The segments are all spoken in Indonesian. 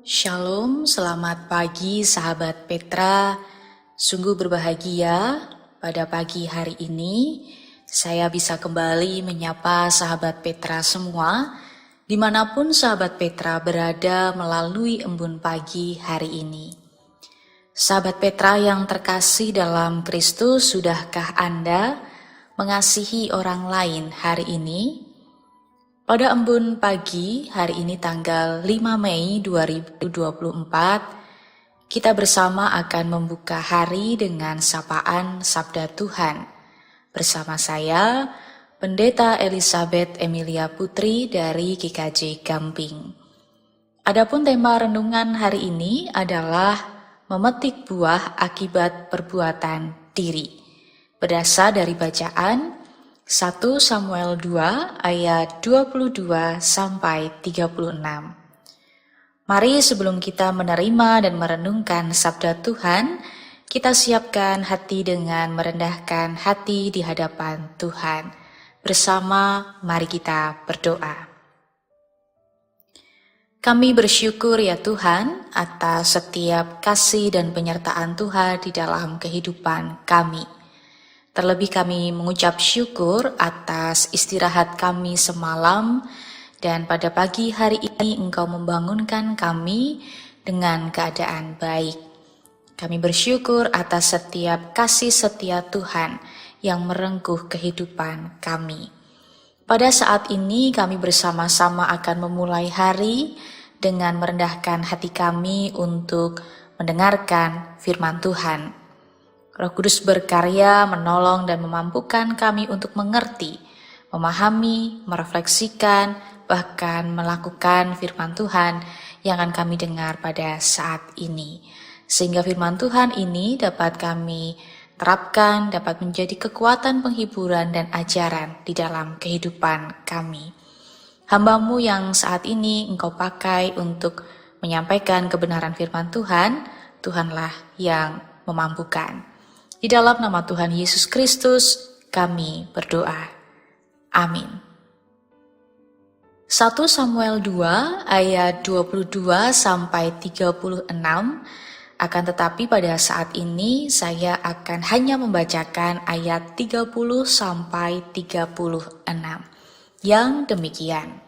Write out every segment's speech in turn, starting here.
Shalom, selamat pagi sahabat Petra. Sungguh berbahagia pada pagi hari ini saya bisa kembali menyapa sahabat Petra semua dimanapun sahabat Petra berada melalui embun pagi hari ini. Sahabat Petra yang terkasih dalam Kristus, sudahkah Anda mengasihi orang lain hari ini? Pada embun pagi hari ini tanggal 5 Mei 2024, kita bersama akan membuka hari dengan sapaan Sabda Tuhan. Bersama saya, Pendeta Elizabeth Emilia Putri dari GKJ Gamping. Adapun tema renungan hari ini adalah memetik buah akibat perbuatan diri. Berdasar dari bacaan 1 Samuel 2 ayat 22 sampai 36. Mari sebelum kita menerima dan merenungkan sabda Tuhan, kita siapkan hati dengan merendahkan hati di hadapan Tuhan. Bersama mari kita berdoa. Kami bersyukur ya Tuhan atas setiap kasih dan penyertaan Tuhan di dalam kehidupan kami. Terlebih kami mengucap syukur atas istirahat kami semalam dan pada pagi hari ini Engkau membangunkan kami dengan keadaan baik. Kami bersyukur atas setiap kasih setia Tuhan yang merengkuh kehidupan kami. Pada saat ini kami bersama-sama akan memulai hari dengan merendahkan hati kami untuk mendengarkan firman Tuhan. Roh Kudus berkarya, menolong dan memampukan kami untuk mengerti, memahami, merefleksikan, bahkan melakukan firman Tuhan yang akan kami dengar pada saat ini. Sehingga firman Tuhan ini dapat kami terapkan, dapat menjadi kekuatan penghiburan dan ajaran di dalam kehidupan kami. Hamba-Mu yang saat ini Engkau pakai untuk menyampaikan kebenaran firman Tuhan, Tuhanlah yang memampukan. Di dalam nama Tuhan Yesus Kristus, kami berdoa. Amin. 1 Samuel 2 ayat 22 sampai 36, akan tetapi pada saat ini saya akan hanya membacakan ayat 30 sampai 36. Yang demikian.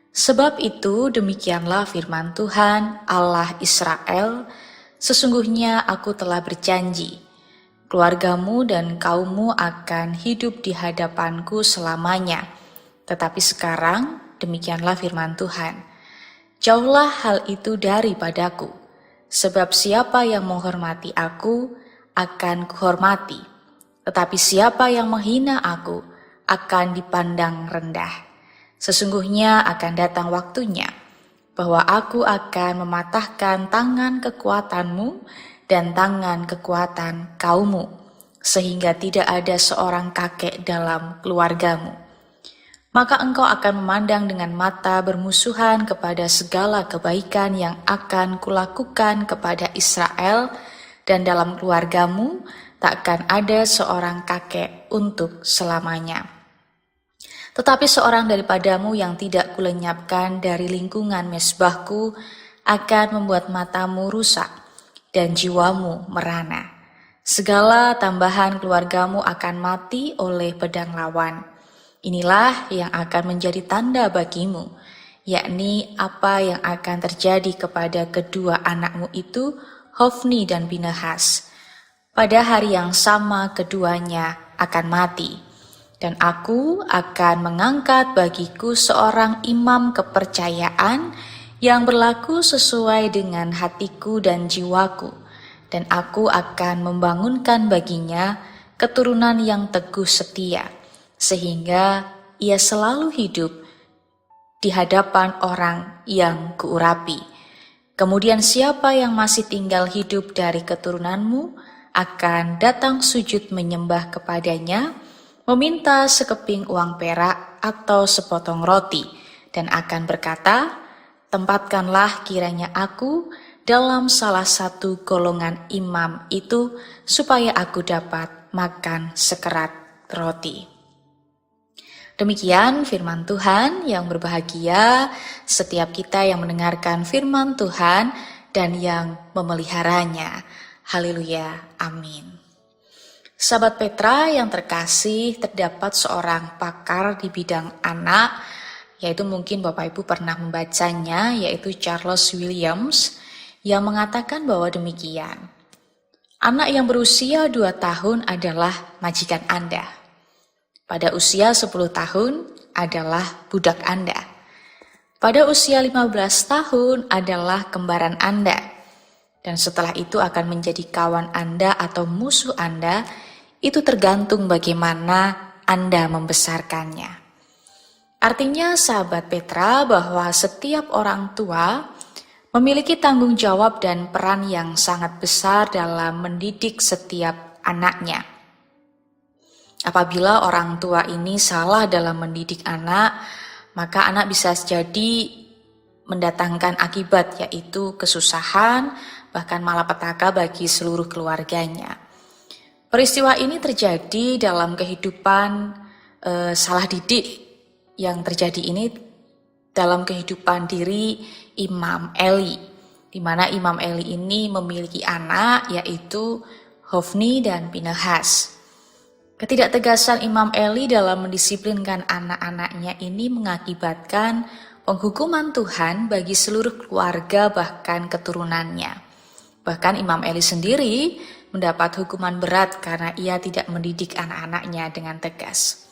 Sebab itu demikianlah firman Tuhan Allah Israel, sesungguhnya aku telah berjanji, keluargamu dan kaummu akan hidup di hadapanku selamanya. Tetapi sekarang, demikianlah firman Tuhan, jauhlah hal itu daripadaku, sebab siapa yang menghormati aku akan kuhormati, tetapi siapa yang menghina aku akan dipandang rendah. Sesungguhnya akan datang waktunya, bahwa aku akan mematahkan tangan kekuatanmu dan tangan kekuatan kaummu, sehingga tidak ada seorang kakek dalam keluargamu. Maka engkau akan memandang dengan mata bermusuhan kepada segala kebaikan yang akan kulakukan kepada Israel, dan dalam keluargamu takkan ada seorang kakek untuk selamanya. Tetapi seorang daripadamu yang tidak kulenyapkan dari lingkungan mezbahku akan membuat matamu rusak dan jiwamu merana. Segala tambahan keluargamu akan mati oleh pedang lawan. Inilah yang akan menjadi tanda bagimu, yakni apa yang akan terjadi kepada kedua anakmu itu, Hofni dan Pinehas. Pada hari yang sama keduanya akan mati, dan aku akan mengangkat bagiku seorang imam kepercayaan yang berlaku sesuai dengan hatiku dan jiwaku, dan aku akan membangunkan baginya keturunan yang teguh setia, sehingga ia selalu hidup di hadapan orang yang kuurapi. Kemudian siapa yang masih tinggal hidup dari keturunanmu akan datang sujud menyembah kepadanya, meminta sekeping uang perak atau sepotong roti, dan akan berkata, tempatkanlah kiranya aku dalam salah satu golongan imam itu, supaya aku dapat makan sekerat roti. Demikian firman Tuhan. Yang berbahagia setiap kita yang mendengarkan firman Tuhan dan yang memeliharanya. Haleluya, amin. Sahabat Petra yang terkasih, terdapat seorang pakar di bidang anak, yaitu mungkin Bapak Ibu pernah membacanya, yaitu Charles Williams, yang mengatakan bahwa demikian. Anak yang berusia 2 tahun adalah majikan Anda. Pada usia 10 tahun adalah budak Anda. Pada usia 15 tahun adalah kembaran Anda. Dan setelah itu akan menjadi kawan Anda atau musuh Anda. Itu tergantung bagaimana Anda membesarkannya. Artinya sahabat Petra bahwa setiap orang tua memiliki tanggung jawab dan peran yang sangat besar dalam mendidik setiap anaknya. Apabila orang tua ini salah dalam mendidik anak, maka anak bisa jadi mendatangkan akibat, yaitu kesusahan, bahkan malapetaka bagi seluruh keluarganya. Peristiwa ini terjadi dalam kehidupan salah didik yang terjadi ini dalam kehidupan diri Imam Eli, di mana Imam Eli ini memiliki anak yaitu Hofni dan Pinehas. Ketidaktegasan Imam Eli dalam mendisiplinkan anak-anaknya ini mengakibatkan penghukuman Tuhan bagi seluruh keluarga bahkan keturunannya. Bahkan Imam Eli sendiri mendapat hukuman berat karena ia tidak mendidik anak-anaknya dengan tegas.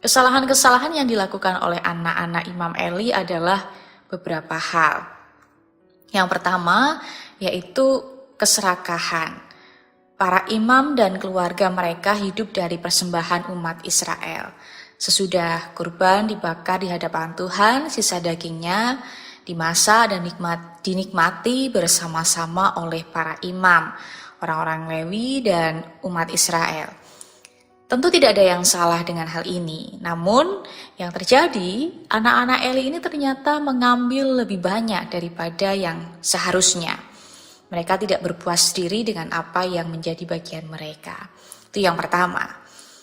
Kesalahan-kesalahan yang dilakukan oleh anak-anak Imam Eli adalah beberapa hal. Yang pertama yaitu keserakahan. Para imam dan keluarga mereka hidup dari persembahan umat Israel. Sesudah kurban dibakar di hadapan Tuhan, sisa dagingnya dimasak dan dinikmati bersama-sama oleh para imam, orang-orang Lewi dan umat Israel. Tentu tidak ada yang salah dengan hal ini. Namun yang terjadi, anak-anak Eli ini ternyata mengambil lebih banyak daripada yang seharusnya. Mereka tidak berpuas diri dengan apa yang menjadi bagian mereka. Itu yang pertama.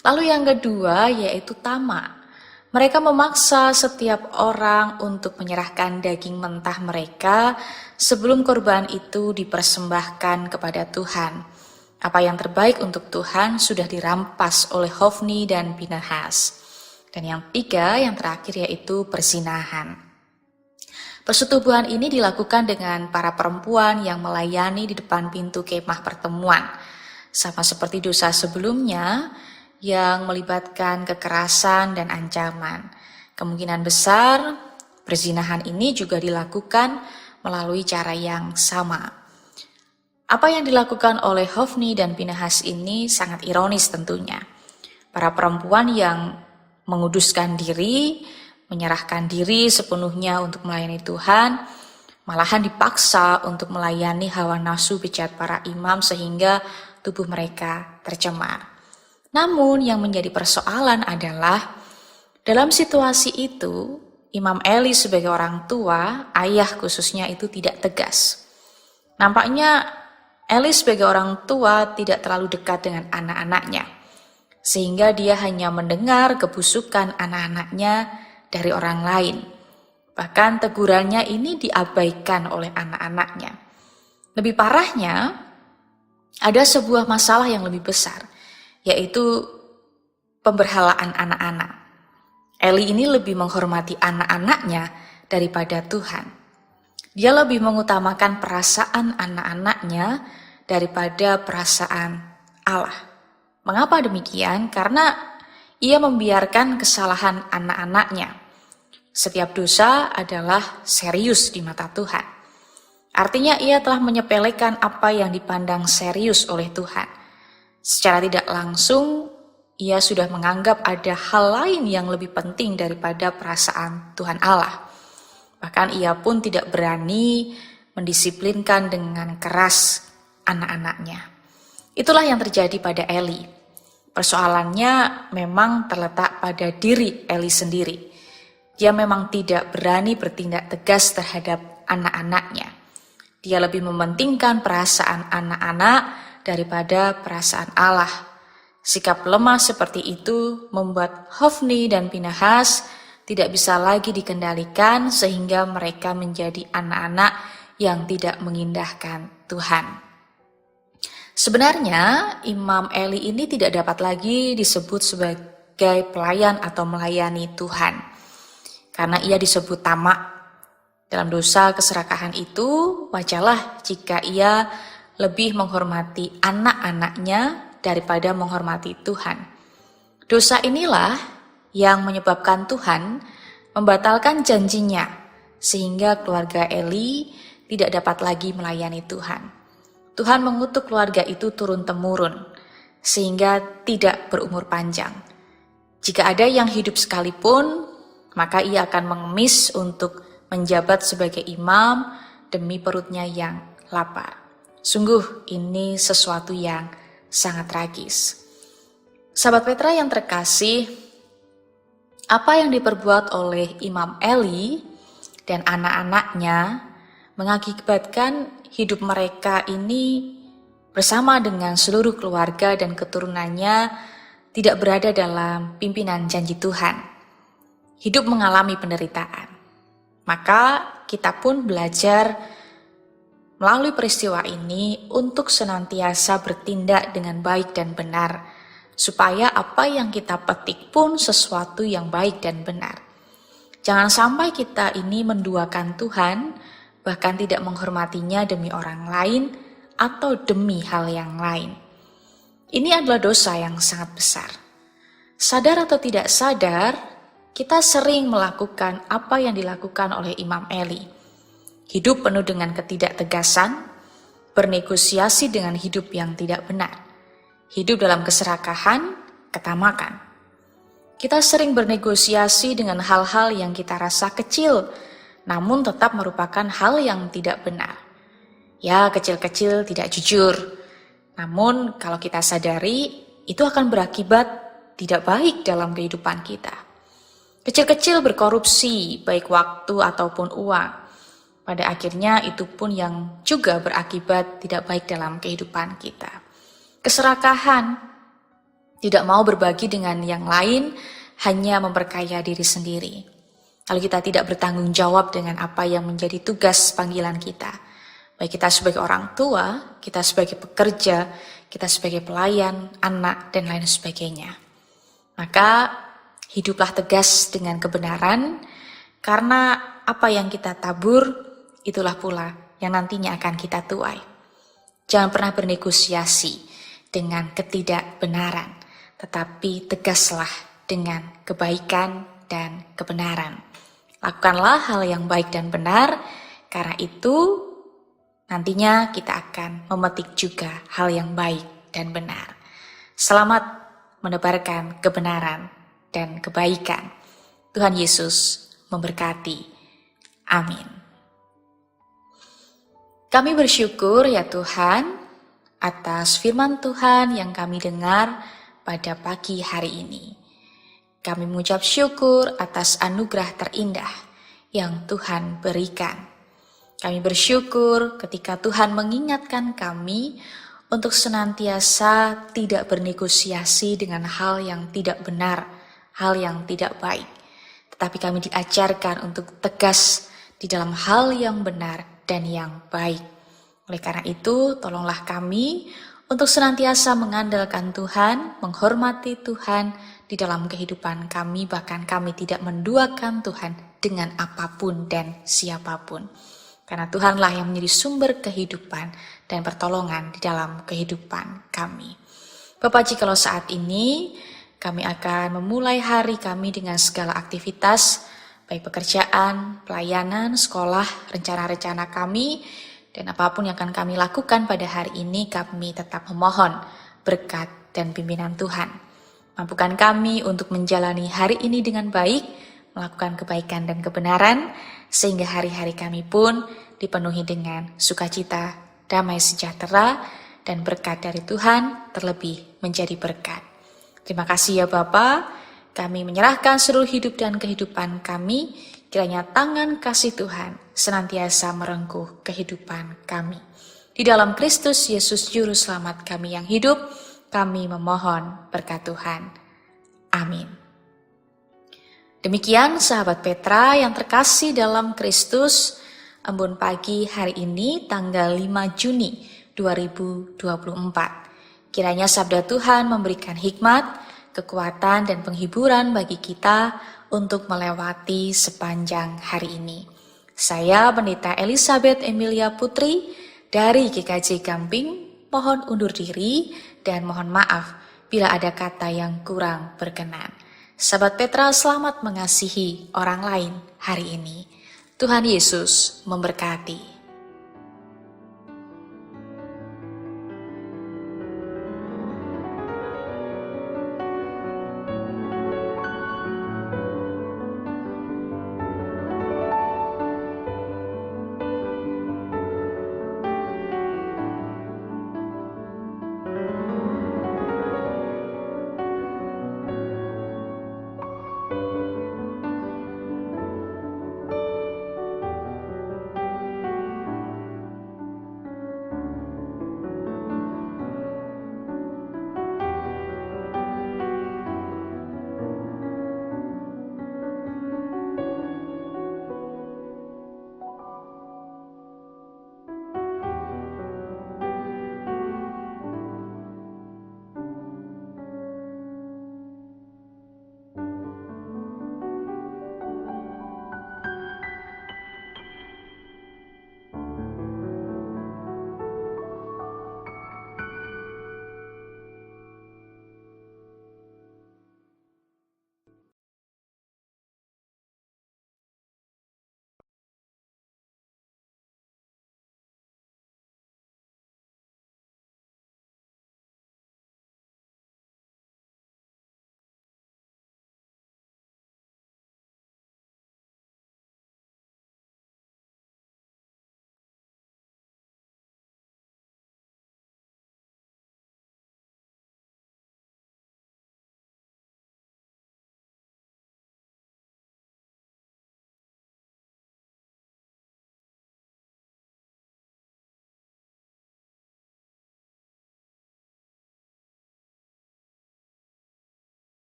Lalu yang kedua yaitu tamak. Mereka memaksa setiap orang untuk menyerahkan daging mentah mereka sebelum korban itu dipersembahkan kepada Tuhan. Apa yang terbaik untuk Tuhan sudah dirampas oleh Hofni dan Pinehas. Dan yang ketiga, yang terakhir yaitu perzinahan. Persetubuhan ini dilakukan dengan para perempuan yang melayani di depan pintu kemah pertemuan. Sama seperti dosa sebelumnya, yang melibatkan kekerasan dan ancaman. Kemungkinan besar perzinahan ini juga dilakukan melalui cara yang sama. Apa yang dilakukan oleh Hofni dan Pinehas ini sangat ironis tentunya. Para perempuan yang menguduskan diri, menyerahkan diri sepenuhnya untuk melayani Tuhan, malahan dipaksa untuk melayani hawa nafsu bejat para imam sehingga tubuh mereka tercemar. Namun yang menjadi persoalan adalah dalam situasi itu Imam Eli sebagai orang tua, ayah khususnya itu tidak tegas. Nampaknya Eli sebagai orang tua tidak terlalu dekat dengan anak-anaknya, sehingga dia hanya mendengar kebusukan anak-anaknya dari orang lain. Bahkan tegurannya ini diabaikan oleh anak-anaknya. Lebih parahnya, ada sebuah masalah yang lebih besar, yaitu pemberhalaan anak-anak. Eli ini lebih menghormati anak-anaknya daripada Tuhan. Dia lebih mengutamakan perasaan anak-anaknya daripada perasaan Allah. Mengapa demikian? Karena ia membiarkan kesalahan anak-anaknya. Setiap dosa adalah serius di mata Tuhan. Artinya ia telah menyepelekan apa yang dipandang serius oleh Tuhan. Secara tidak langsung, ia sudah menganggap ada hal lain yang lebih penting daripada perasaan Tuhan Allah. Bahkan ia pun tidak berani mendisiplinkan dengan keras anak-anaknya. Itulah yang terjadi pada Eli. Persoalannya memang terletak pada diri Eli sendiri. Dia memang tidak berani bertindak tegas terhadap anak-anaknya. Dia lebih mementingkan perasaan anak-anak daripada perasaan Allah. Sikap lemah seperti itu membuat Hofni dan Pinahas tidak bisa lagi dikendalikan sehingga mereka menjadi anak-anak yang tidak mengindahkan Tuhan. Sebenarnya Imam Eli ini tidak dapat lagi disebut sebagai pelayan atau melayani Tuhan karena ia disebut tamak. Dalam dosa keserakahan itu wajarlah jika ia lebih menghormati anak-anaknya daripada menghormati Tuhan. Dosa inilah yang menyebabkan Tuhan membatalkan janjinya sehingga keluarga Eli tidak dapat lagi melayani Tuhan. Tuhan mengutuk keluarga itu turun-temurun sehingga tidak berumur panjang. Jika ada yang hidup sekalipun, maka ia akan mengemis untuk menjabat sebagai imam demi perutnya yang lapar. Sungguh ini sesuatu yang sangat tragis. Sahabat Petra yang terkasih, apa yang diperbuat oleh Imam Eli dan anak-anaknya mengakibatkan hidup mereka ini bersama dengan seluruh keluarga dan keturunannya tidak berada dalam pimpinan janji Tuhan. Hidup mengalami penderitaan. Maka kita pun belajar melalui peristiwa ini untuk senantiasa bertindak dengan baik dan benar, supaya apa yang kita petik pun sesuatu yang baik dan benar. Jangan sampai kita ini menduakan Tuhan, bahkan tidak menghormatinya demi orang lain atau demi hal yang lain. Ini adalah dosa yang sangat besar. Sadar atau tidak sadar, kita sering melakukan apa yang dilakukan oleh Imam Eli. Hidup penuh dengan ketidaktegasan, bernegosiasi dengan hidup yang tidak benar. Hidup dalam keserakahan, ketamakan. Kita sering bernegosiasi dengan hal-hal yang kita rasa kecil, namun tetap merupakan hal yang tidak benar. Ya, kecil-kecil tidak jujur. Namun kalau kita sadari, itu akan berakibat tidak baik dalam kehidupan kita. Kecil-kecil berkorupsi, baik waktu ataupun uang. Pada akhirnya itu pun yang juga berakibat tidak baik dalam kehidupan kita. Keserakahan, tidak mau berbagi dengan yang lain, hanya memperkaya diri sendiri. Lalu kita tidak bertanggung jawab dengan apa yang menjadi tugas panggilan kita. Baik kita sebagai orang tua, kita sebagai pekerja, kita sebagai pelayan, anak, dan lain sebagainya. Maka hiduplah tegas dengan kebenaran, karena apa yang kita tabur, itulah pula yang nantinya akan kita tuai. Jangan pernah bernegosiasi dengan ketidakbenaran, tetapi tegaslah dengan kebaikan dan kebenaran. Lakukanlah hal yang baik dan benar, karena itu nantinya kita akan memetik juga hal yang baik dan benar. Selamat menebarkan kebenaran dan kebaikan. Tuhan Yesus memberkati. Amin. Kami bersyukur ya Tuhan atas firman Tuhan yang kami dengar pada pagi hari ini. Kami mengucap syukur atas anugerah terindah yang Tuhan berikan. Kami bersyukur ketika Tuhan mengingatkan kami untuk senantiasa tidak bernegosiasi dengan hal yang tidak benar, hal yang tidak baik. Tetapi kami diajarkan untuk tegas di dalam hal yang benar dan yang baik. Oleh karena itu, tolonglah kami untuk senantiasa mengandalkan Tuhan, menghormati Tuhan di dalam kehidupan kami, bahkan kami tidak menduakan Tuhan dengan apapun dan siapapun. Karena Tuhanlah yang menjadi sumber kehidupan dan pertolongan di dalam kehidupan kami. Bapak, jikalau saat ini kami akan memulai hari kami dengan segala aktivitas, baik pekerjaan, pelayanan, sekolah, rencana-rencana kami, dan apapun yang akan kami lakukan pada hari ini, kami tetap memohon berkat dan pimpinan Tuhan. Mampukan kami untuk menjalani hari ini dengan baik, melakukan kebaikan dan kebenaran, sehingga hari-hari kami pun dipenuhi dengan sukacita, damai sejahtera, dan berkat dari Tuhan terlebih menjadi berkat. Terima kasih ya Bapa, kami menyerahkan seluruh hidup dan kehidupan kami, kiranya tangan kasih Tuhan senantiasa merengkuh kehidupan kami. Di dalam Kristus Yesus Juru Selamat kami yang hidup, kami memohon berkat Tuhan. Amin. Demikian sahabat Petra yang terkasih dalam Kristus, embun pagi hari ini tanggal 5 Juni 2024. Kiranya sabda Tuhan memberikan hikmat, kekuatan dan penghiburan bagi kita untuk melewati sepanjang hari ini. Saya Pendeta Elizabeth Emilia Putri dari GKJ Gamping, mohon undur diri dan mohon maaf bila ada kata yang kurang berkenan. Sahabat Petra, selamat mengasihi orang lain hari ini. Tuhan Yesus memberkati.